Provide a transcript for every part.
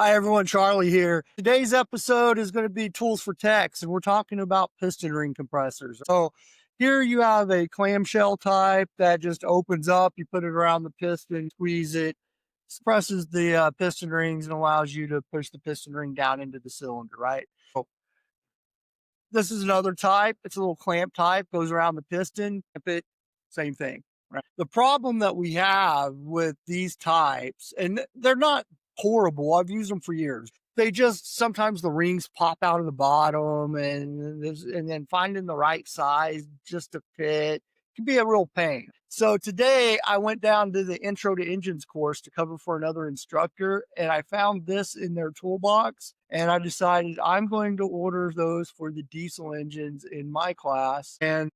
Hi everyone, Charlie here. Today's episode is going to be tools for techs, and we're talking about piston ring compressors. So here you have a clamshell type that just opens up. You put it around the piston, squeeze it, presses the piston rings, and allows you to push the piston ring down into the cylinder, right? So this is another type. It's a little clamp type, goes around the piston, clamp it, same thing. Right. The problem that we have with these types, and they're not horrible. I've used them for years. They just sometimes the rings pop out of the bottom, and then finding the right size just to fit can be a real pain. So today I went down to the Intro to Engines course to cover for another instructor, and I found this in their toolbox, and I decided I'm going to order those for the diesel engines in my class. And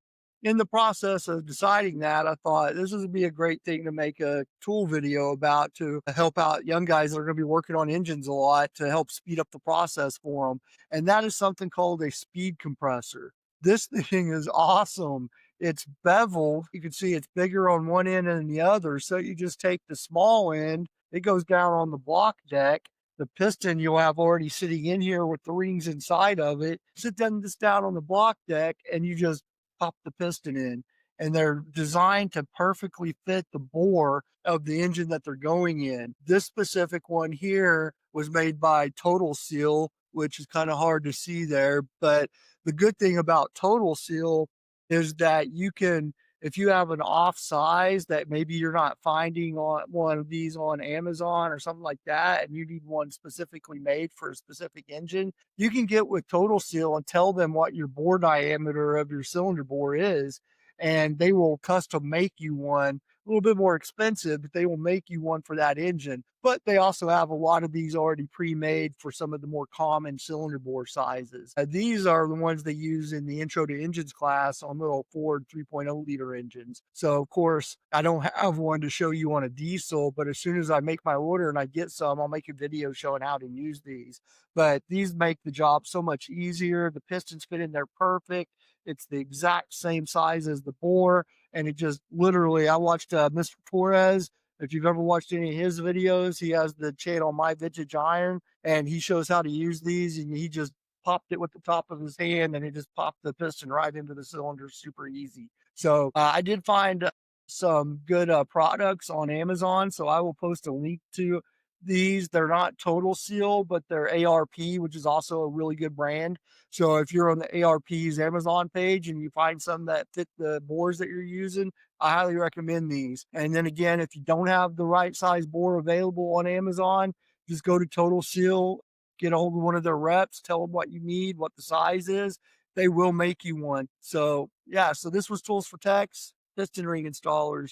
in the process of deciding that, I thought this would be a great thing to make a tool video about to help out young guys that are going to be working on engines a lot to help speed up the process for them. And that is something called a speed compressor. This thing is awesome. It's beveled. You can see it's bigger on one end than the other. So you just take the small end, it goes down on the block deck. The piston you'll have already sitting in here with the rings inside of it. Sit this down on the block deck and you just pop the piston in, and they're designed to perfectly fit the bore of the engine that they're going in. This specific one here was made by Total Seal, which is kind of hard to see there. But the good thing about Total Seal is that you can, if you have an off size that maybe you're not finding on one of these on Amazon or something like that, and you need one specifically made for a specific engine, you can get with Total Seal and tell them what your bore diameter of your cylinder bore is, and they will custom make you one. A little bit more expensive, but they will make you one for that engine. But they also have a lot of these already pre-made for some of the more common cylinder bore sizes. These are the ones they use in the Intro to Engines class on little Ford 3.0 liter engines. So of course, I don't have one to show you on a diesel, but as soon as I make my order and I get some, I'll make a video showing how to use these. But these make the job so much easier. The pistons fit in there perfect. It's the exact same size as the bore. And it just literally, I watched Mr. Torres. If you've ever watched any of his videos, he has the channel My Vintage Iron, and he shows how to use these. And he just popped it with the top of his hand, and it just popped the piston right into the cylinder, super easy. So I did find some good products on Amazon, so I will post a link to these. They're not Total Seal, but they're ARP, which is also a really good brand. So if you're on the ARP's Amazon page and you find some that fit the bores that you're using, I highly recommend these. And then again, if you don't have the right size bore available on Amazon, just go to Total Seal, get a hold of one of their reps, tell them what you need, what the size is. They will make you one. So yeah, so this was Tools for Techs, piston ring installers.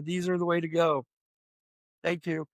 These are the way to go. Thank you.